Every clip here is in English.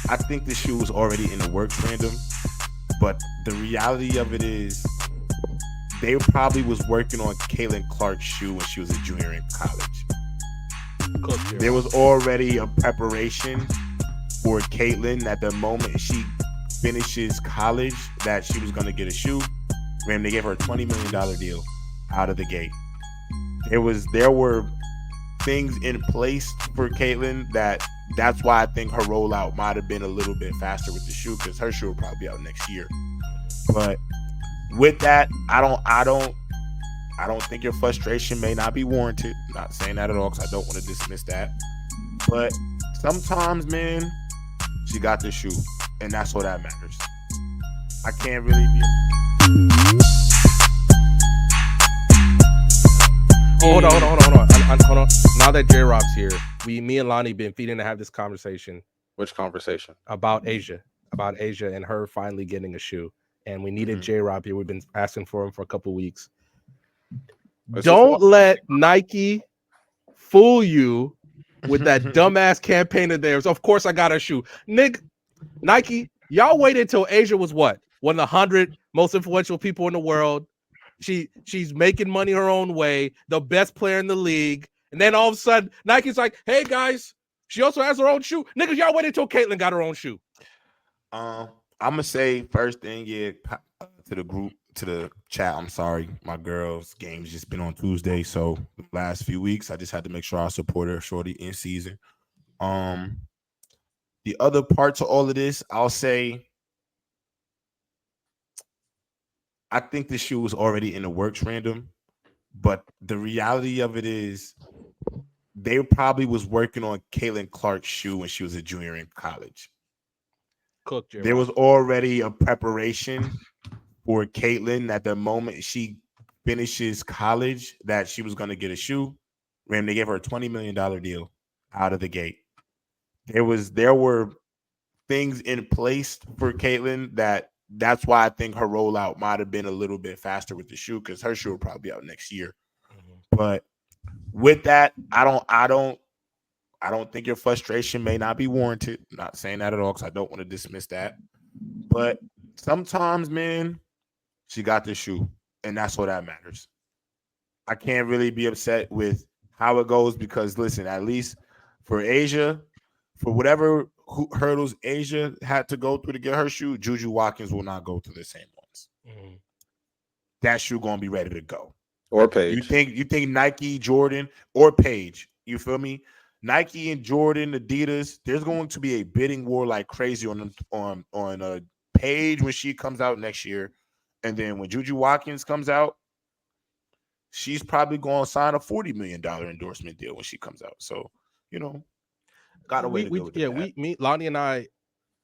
I think the shoe was already in the works, random. But the reality of it is, they probably was working on Caitlyn Clark's shoe when she was a junior in college. Cook There J-Rob. was already a preparation for Caitlyn that the moment she finishes college, that she was going to get a shoe. Man, they gave her a $20 million deal out of the gate. There were things in place for Caitlyn that's why I think her rollout might have been a little bit faster with the shoe, because her shoe will probably be out next year. But with that, I don't think your frustration may not be warranted. I'm not saying that at all, because I don't want to dismiss that. But sometimes, man, she got the shoe, and that's all that matters. I can't really be. Oh, hold on. Now that J-Rob's here, me and Lonnie been feeding to have this conversation Which conversation? about Asia and her finally getting a shoe. And we needed Mhm. J-Rob here. We've been asking for him for a couple weeks. This is Don't what- let Nike fool you with that dumbass campaign of theirs. Of course, I got a shoe. Nick, Nike, y'all waited until Asia was what? One of the 100 most influential people in the world. She's making money her own way, the best player in the league. And then all of a sudden, Nike's like, hey guys, she also has her own shoe. Niggas, y'all waited until Caitlyn got her own shoe. I'm gonna say first thing, yeah, to the group, to the chat. I'm sorry, my girl's game's just been on Tuesday, so the last few weeks I just had to make sure I support her shorty in season. Um, the other part to all of this, I'll say, I think the shoe was already in the works, random. But the reality of it is, they probably was working on Caitlyn Clark's shoe when she was a junior in college. Cook, There J-Rob. was already a preparation for Caitlyn that the moment she finishes college, that she was going to get a shoe. And they gave her a $20 million deal out of the gate. There were things in place for Caitlyn that's why I think her rollout might have been a little bit faster with the shoe, because her shoe will probably be out next year. But with that, I don't think your frustration may not be warranted. I'm not saying that at all, because I don't want to dismiss that. But sometimes, man, she got the shoe, and that's all that matters. I can't really be upset with how it goes, because listen, at least for Asia, for whatever hurdles Asia had to go through to get her shoe, Juju Watkins will not go through the same ones. Mm-hmm. That shoe gonna be ready to go. Or You Page. think you think Nike, Jordan, or Page? You feel me? Nike and Jordan, Adidas. There's going to be a bidding war like crazy on a Page when she comes out next year, and then when Juju Watkins comes out, she's probably going to sign a $40 million endorsement deal when she comes out. So, you know, got a way to go with that. Lonnie and I,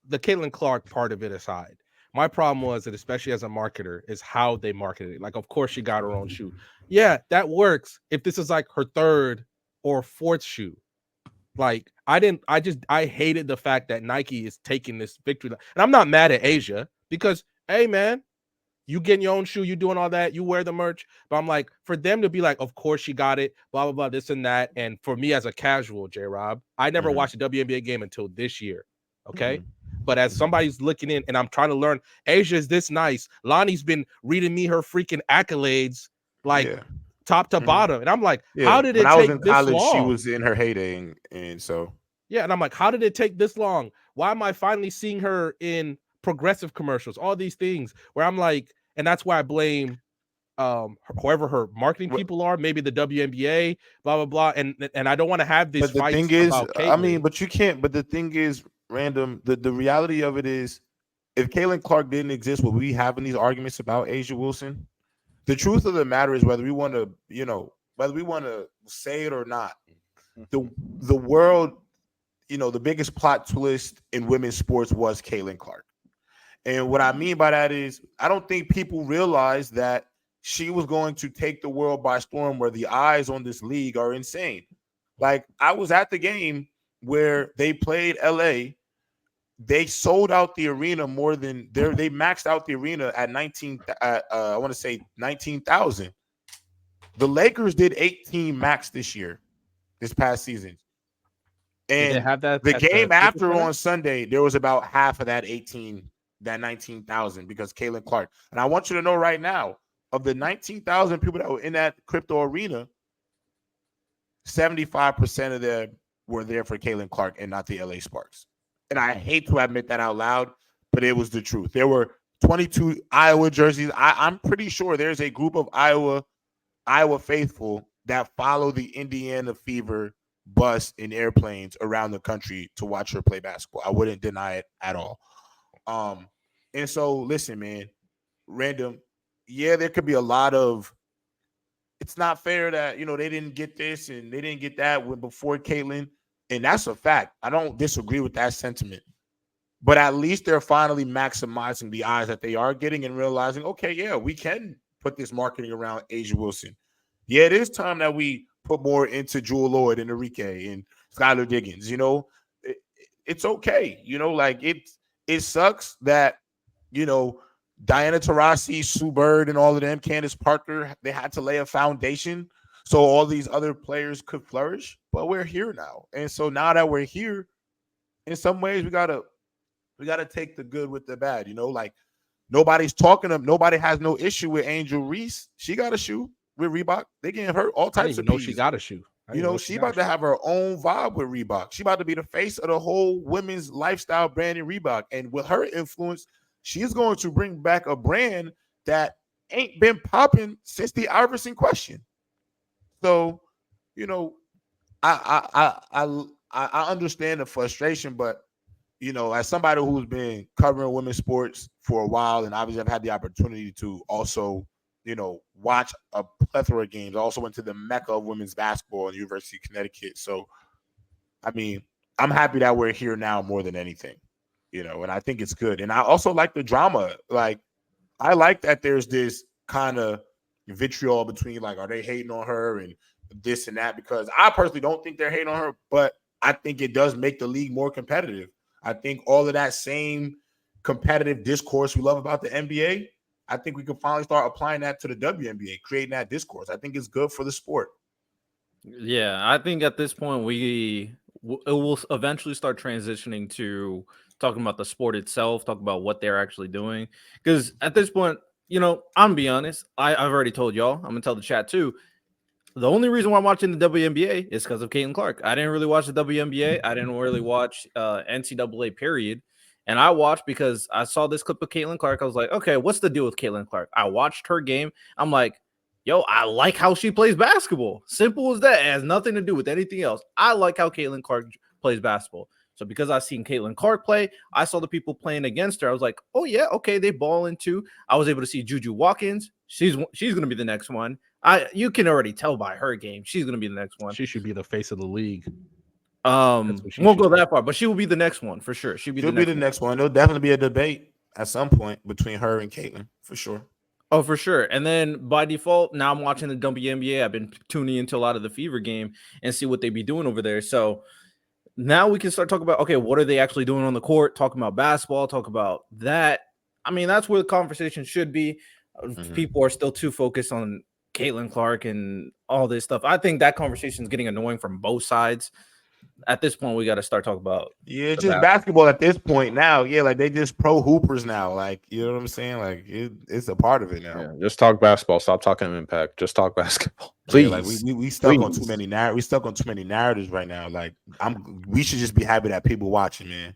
the Caitlyn Clark part of it aside, my problem was that, especially as a marketer, is how they marketed it. Like, of course, she got her own shoe. Yeah, that works if this is like her third or fourth shoe. Like, I hated the fact that Nike is taking this victory. And I'm not mad at Asia because, hey, man, you getting your own shoe, you doing all that, you wear the merch. But I'm like, for them to be like, of course she got it, blah, blah, blah, this and that. And for me as a casual, J-Rob, I never Mhm. watched a WNBA game until this year. Okay. Mhm. But as somebody's looking in and I'm trying to learn, Asia is this nice. Lonnie's been reading me her freaking accolades, like Yeah. top to Mhm. bottom. And I'm like, Yeah. how did When it I was in take this college, she long? was in her heyday, and so Yeah, and I'm like, how did it take this long? Why am I finally seeing her in progressive commercials? All these things where I'm like, and that's why I blame whoever her marketing what. people are, maybe the WNBA, blah blah blah. And I don't want to have these But the fights thing is, about I mean, Caitlyn. but you can't. But the thing is, random. The reality of it is, if Caitlin Clark didn't exist, would we having these arguments about Asia Wilson? The truth of the matter is, whether we want to, whether we want to say it or not, the world, the biggest plot twist in women's sports was Caitlin Clark. And what I mean by that is, I don't think people realize that she was going to take the world by storm, where the eyes on this league are insane. Like, I was at the game where they played LA. They sold out the arena more than they maxed out the arena at 19 I want to say 19,000. The Lakers did 18 max this past season. Did they And have that the at the game Staples after Center? on Sunday, there was about half of that 19,000 because Caitlyn Clark. And I want you to know right now, of the 19,000 people that were in that crypto arena, 75% of them were there for Caitlyn Clark and not the LA Sparks. And I hate to admit that out loud, but it was the truth. There were 22 Iowa jerseys. I'm pretty sure there's a group of Iowa faithful that follow the Indiana Fever bus in airplanes around the country to watch her play basketball. I wouldn't deny it at all. And so listen, man, random. Yeah, there could be a lot of it's not fair that they didn't get this and they didn't get that when before Caitlyn, and that's a fact. I don't disagree with that sentiment, but at least they're finally maximizing the eyes that they are getting and realizing, okay, yeah, we can put this marketing around Asia Wilson. Yeah, it is time that we put more into Jewel Lloyd and Enrique and Skylar Diggins. It's okay. Like it sucks that you know Diana Taurasi, Sue Bird, and all of them, Candace Parker, they had to lay a foundation so all these other players could flourish. But we're here now, and so now that we're here, in some ways we gotta take the good with the bad. Like nobody's talking to nobody has no issue with Angel Reese. She got a shoe with Reebok. They giving her all I didn't types even of know she P's. got a shoe. She about to have her own vibe with Reebok. She about to be the face of the whole women's lifestyle brand in Reebok. And with her influence, she's going to bring back a brand that ain't been popping since the Iverson question. So, you know, I understand the frustration, but as somebody who's been covering women's sports for a while, and obviously I've had the opportunity to also, watch a plethora of games. I also went to the mecca of women's basketball in the University of Connecticut. So, I mean, I'm happy that we're here now more than anything, and I think it's good. And I also like the drama. Like, I like that there's this kind of vitriol between, like, are they hating on her and this and that? Because I personally don't think they're hating on her, but I think it does make the league more competitive. I think all of that same competitive discourse we love about the NBA, I think we can finally start applying that to the WNBA, creating that discourse. I think it's good for the sport. Yeah, I think at this point it will eventually start transitioning to talking about the sport itself, talk about what they're actually doing. Because at this point, I'm gonna be honest. I've already told y'all. I'm gonna tell the chat too. The only reason why I'm watching the WNBA is because of Caitlyn Clark. I didn't really watch the WNBA. I didn't really watch NCAA, period. And I watched because I saw this clip of Caitlyn Clark. I was like, okay, what's the deal with Caitlyn Clark? I watched her game. I'm like, yo, I like how she plays basketball. Simple as that. It has nothing to do with anything else. I like how Caitlyn Clark plays basketball. So because I've seen Caitlyn Clark play, I saw the people playing against her. I was like, oh yeah, okay, they balling too. I was able to see Juju Watkins. She's gonna be the next one. You can already tell by her game. She's gonna be the next one. She should be the face of the league. Won't go that far, but she will be the next one for sure. She'll be the next one. There'll definitely be a debate at some point between her and Caitlyn, for sure. Oh, for sure. And then by default, now I'm watching the WNBA. I've been tuning into a lot of the Fever game and see what they be doing over there. So now we can start talking about, okay, what are they actually doing on the court? Talking about basketball, talk about that. I mean, that's where the conversation should be. Mm-hmm. People are still too focused on Caitlyn Clark and all this stuff. I think that conversation is getting annoying from both sides. At this point, we got to start talking about it's just basketball at this point now. Yeah, like they just pro hoopers now. Like, you know what I'm saying? Like it's a part of it now. Yeah, just talk basketball. Stop talking impact. Just talk basketball, please. Yeah, like we stuck on too many we stuck on too many narratives right now. Like we should just be happy that people watching, man.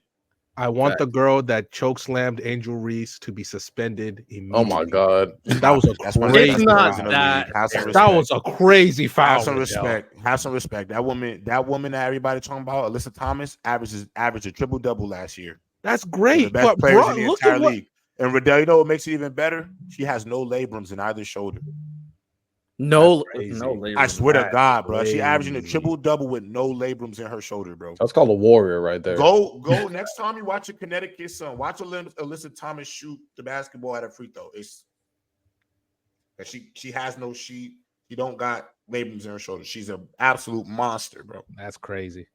I want the girl that chokeslammed Angel Reese to be suspended immediately. Oh my god, that was a crazy. That was a crazy foul. Have some respect. Have some respect. That woman that everybody talking about, Alyssa Thomas, averaged a triple-double last year. That's great. The best players in the entire league. And Riddell, you know what makes it even better? She has no labrums in either shoulder. No labrums. I swear to God, bro. She averaging a triple-double with no labrums in her shoulder, bro. That's called a warrior right there. Go next time you watch a Connecticut Sun, watch Alyssa Thomas shoot the basketball at a free throw. She has no she don't got labrums in her shoulder. She's an absolute monster, bro. That's crazy.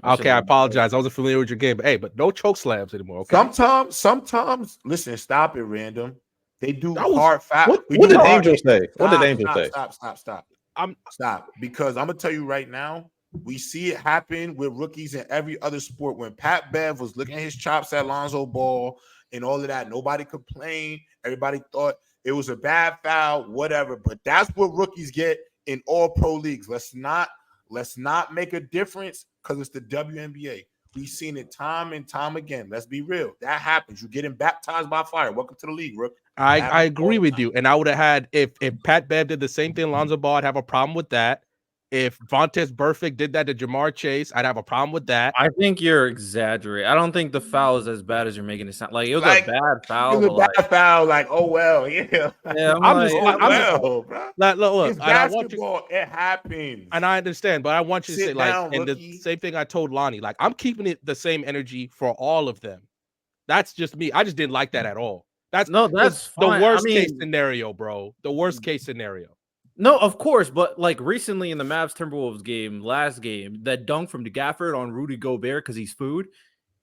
Okay, I apologize. I wasn't familiar with your game, but hey, but no choke slams anymore. Okay. Sometimes, listen, stop it, random. They do hard foul. What did Angel say? What did Angel say? Stop. Stop. Because I'm gonna tell you right now, We see it happen with rookies in every other sport. When Pat Bev was looking at his chops at Lonzo Ball and all of that, nobody complained. Everybody thought it was a bad foul, whatever. But that's what rookies get in all pro leagues. Let's not make a difference because it's the WNBA. We've seen it time and time again. Let's be real. That happens. You're getting baptized by fire. Welcome to the league, Rook. I agree with you. And I would have had, if Pat Bev did the same thing, Lonzo Ball, I'd have a problem with that. If Vontaze Burfict did that to Jamar Chase, I'd have a problem with that. I think you're exaggerating. I don't think the foul is as bad as you're making it sound. Like, it was Like, a bad foul. It was a bad foul. Like, oh well, yeah. Yeah, Look, it's basketball. It happens, and I understand, but I want you to say, like, down, and the same thing I told Lonnie. Like, I'm keeping it the same energy for all of them. That's just me. I just didn't like that at all. That's fine. The worst case scenario, bro. The worst case scenario. No, of course, but like recently in the Mavs Timberwolves game, last game, that dunk from DeGafford on Rudy Gobert because he's food.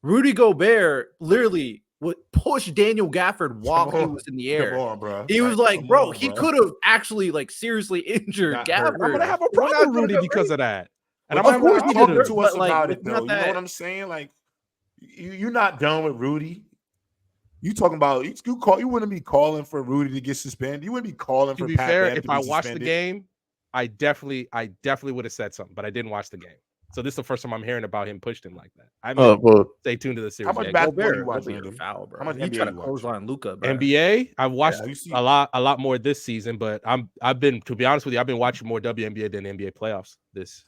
Rudy Gobert literally would push Daniel Gafford while he was in the air. Come on, bro. He was like, bro, he could have actually like seriously injured Gafford. I'm gonna have a problem with Rudy because of that. And I'm of course talking to us about it though. You know what I'm saying? Like, you're not done with Rudy. You talking about you wouldn't be calling for Rudy to get suspended. You wouldn't be calling for to be Pat fair. Bev If to be I watched suspended. the game, I definitely would have said something, but I didn't watch the game. So this is the first time I'm hearing about him pushed him like that. I mean, stay tuned to the series. How much basketball you watch, Random? Foul, bro. How much you NBA try to you watch? clothesline Luka, bro. NBA, I've watched a lot more this season, but I've been, to be honest with you, I've been watching more WNBA than NBA playoffs this